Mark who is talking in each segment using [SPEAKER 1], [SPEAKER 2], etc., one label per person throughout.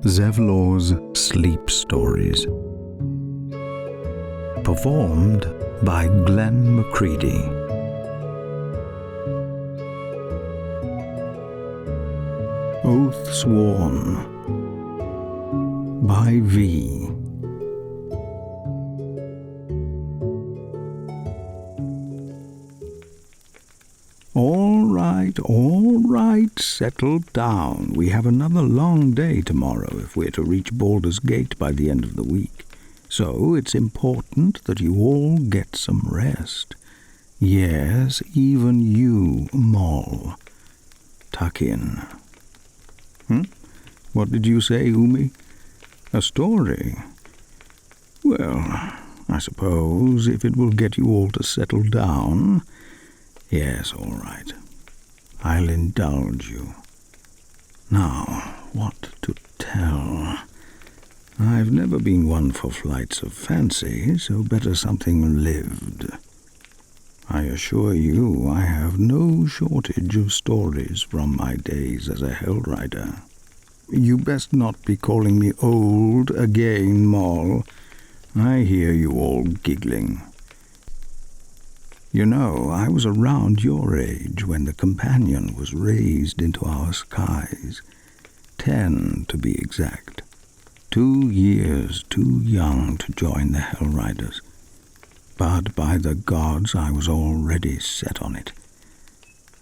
[SPEAKER 1] Zevlor's Sleep Stories. Performed by Glenn McCready. Oathsworn by V. All right, settle down. We have another long day tomorrow if we're to reach Baldur's Gate by the end of the week. So it's important that you all get some rest. Yes, even you, Moll. Tuck in. What did you say, Umi? A story? Well, I suppose if it will get you all to settle down. Yes, all right. I'll indulge you. Now, what to tell? I've never been one for flights of fancy, so better something lived. I assure you I have no shortage of stories from my days as a Hell Rider. You best not be calling me old again, Moll. I hear you all giggling. You know, I was around your age when the Companion was raised into our skies. 10, to be exact. 2 years too young to join the Hell Riders. But by the gods, I was already set on it.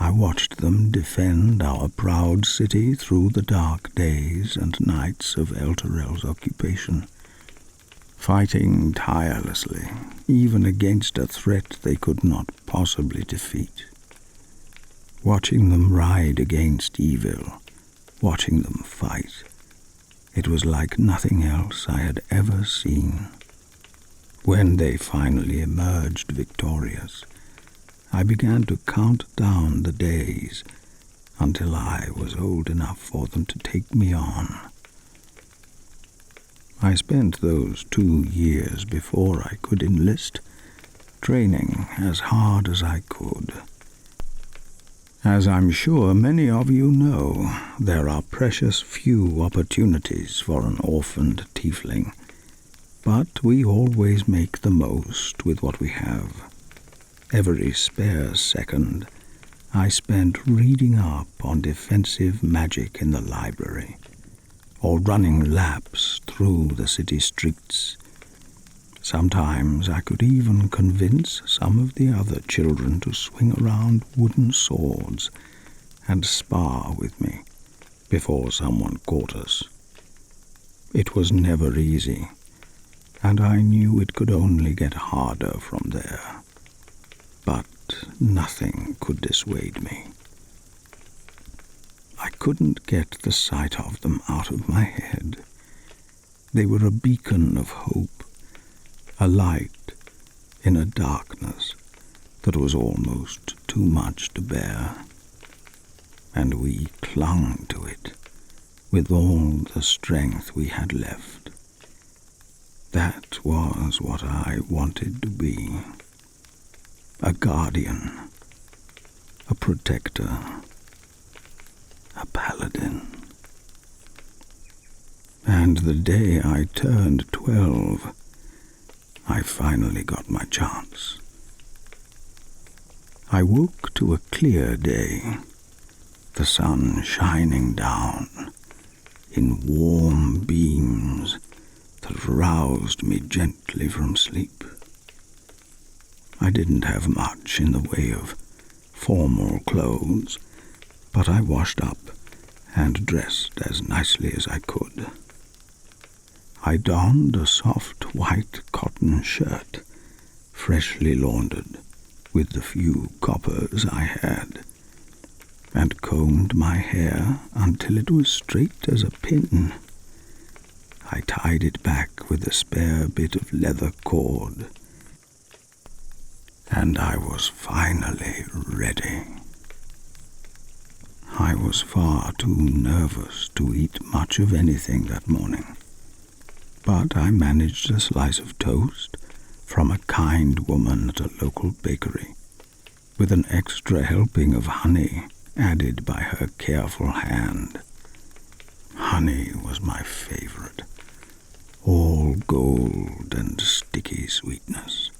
[SPEAKER 1] I watched them defend our proud city through the dark days and nights of Elturel's occupation, fighting tirelessly, even against a threat they could not possibly defeat. Watching them ride against evil, watching them fight, it was like nothing else I had ever seen. When they finally emerged victorious, I began to count down the days until I was old enough for them to take me on. I spent those 2 years before I could enlist, training as hard as I could. As I'm sure many of you know, there are precious few opportunities for an orphaned tiefling, but we always make the most with what we have. Every spare second I spent reading up on defensive magic in the library, or running laps through the city streets. Sometimes I could even convince some of the other children to swing around wooden swords and spar with me before someone caught us. It was never easy, and I knew it could only get harder from there. But nothing could dissuade me. I couldn't get the sight of them out of my head. They were a beacon of hope, a light in a darkness that was almost too much to bear. And we clung to it with all the strength we had left. That was what I wanted to be. A guardian, a protector, a paladin. And the day I turned 12, I finally got my chance. I woke to a clear day, the sun shining down in warm beams that roused me gently from sleep. I didn't have much in the way of formal clothes, but I washed up and dressed as nicely as I could. I donned a soft white cotton shirt, freshly laundered with the few coppers I had, and combed my hair until it was straight as a pin. I tied it back with a spare bit of leather cord, and I was finally ready. I was far too nervous to eat much of anything that morning, but I managed a slice of toast from a kind woman at a local bakery, with an extra helping of honey added by her careful hand. honey was my favorite, all gold and sticky sweetness.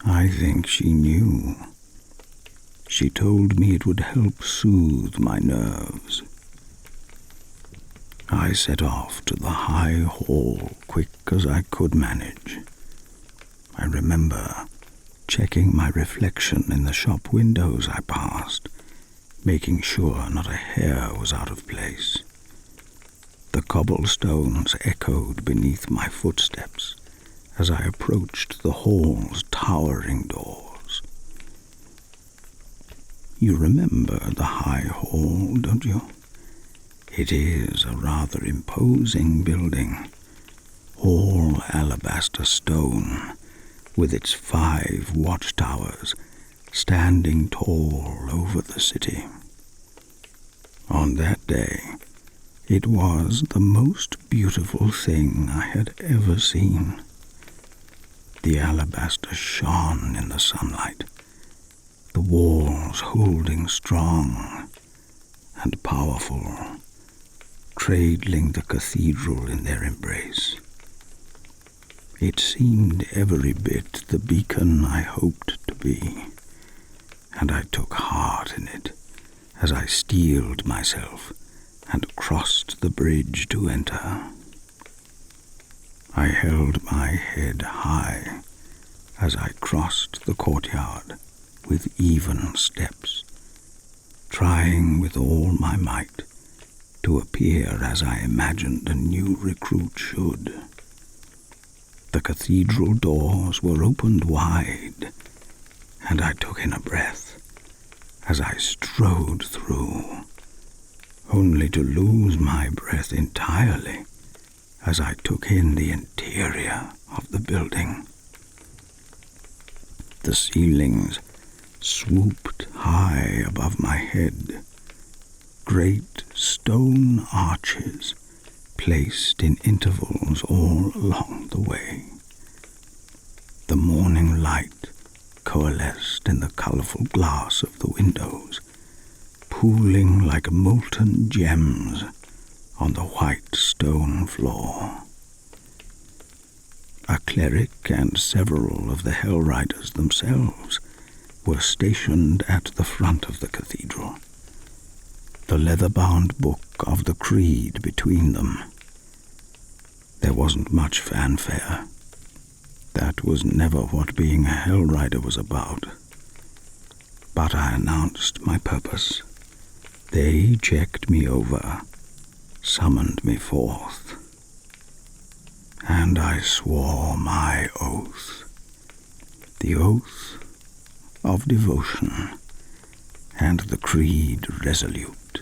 [SPEAKER 1] I think she knew. She told me it would help soothe my nerves. I set off to the high hall quick as I could manage. I remember checking my reflection in the shop windows I passed, making sure not a hair was out of place. The cobblestones echoed beneath my footsteps as I approached the hall's towering doors. You remember the high hall, don't you? It is a rather imposing building, all alabaster stone, with its 5 watchtowers standing tall over the city. On that day, it was the most beautiful thing I had ever seen. The alabaster shone in the sunlight, the walls holding strong and powerful, cradling the cathedral in their embrace. It seemed every bit the beacon I hoped to be, and I took heart in it as I steeled myself and crossed the bridge to enter. I held my head high as I crossed the courtyard with even steps, trying with all my might to appear as I imagined a new recruit should. The cathedral doors were opened wide, and I took in a breath as I strode through, only to lose my breath entirely as I took in the interior of the building. The ceilings swooped high above my head, great stone arches placed in intervals all along the way. The morning light coalesced in the colorful glass of the windows, pooling like molten gems on the white stone floor. A cleric and several of the Hell Riders themselves were stationed at the front of the cathedral, the leather-bound book of the Creed between them. There wasn't much fanfare. That was never what being a Hell Rider was about. But I announced my purpose. They checked me over, summoned me forth, and I swore my oath, the oath of devotion and the creed resolute.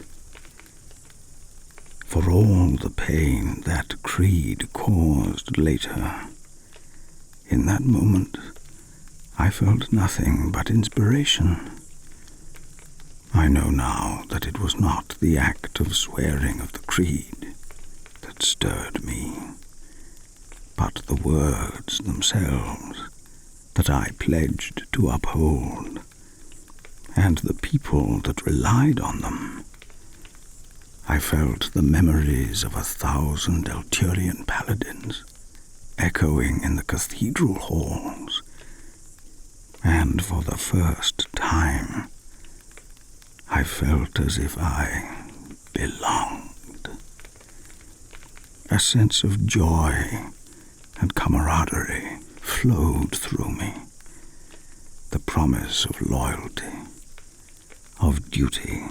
[SPEAKER 1] For all the pain that creed caused later, in that moment I felt nothing but inspiration. I know now that it was not the act of swearing of the creed that stirred me, but the words themselves that I pledged to uphold, and the people that relied on them. I felt the memories of 1,000 Elturian paladins echoing in the cathedral halls, and for the first time I felt as if I belonged. A sense of joy and camaraderie flowed through me, the promise of loyalty, of duty,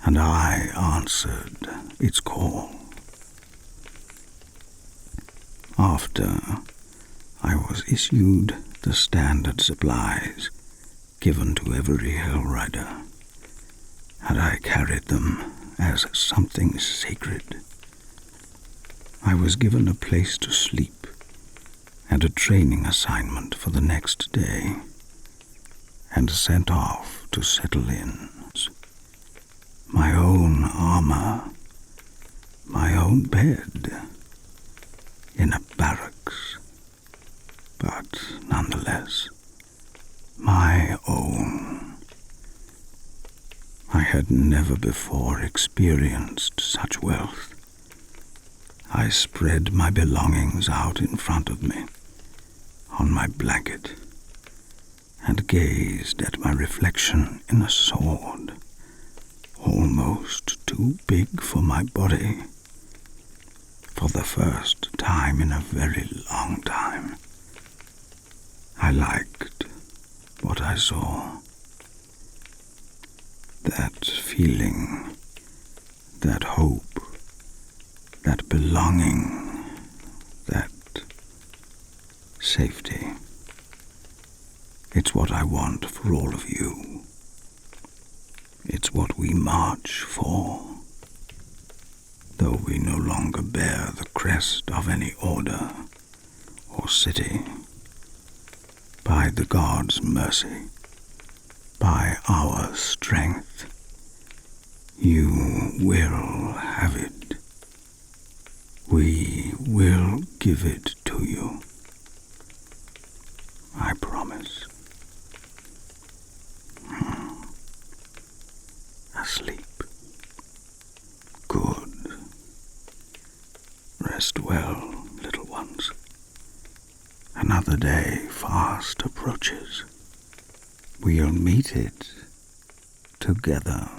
[SPEAKER 1] and I answered its call. After I was issued the standard supplies given to every Hell Rider, and I carried them as something sacred. I was given a place to sleep and a training assignment for the next day, and sent off to settle in. My own armor, my own bed, in a barracks, but nonetheless my own. I had never before experienced such wealth. I spread my belongings out in front of me, on my blanket, and gazed at my reflection in a sword, almost too big for my body. For the first time in a very long time, I liked what I saw. That feeling, that hope, that belonging, that safety. It's what I want for all of you. It's what we march for, though we no longer bear the crest of any order or city. By the gods' mercy, by our strength, you will have it. We will give it to you. I promise. Asleep. Good. Rest well, little ones. Another day fast approaches. We'll meet it together.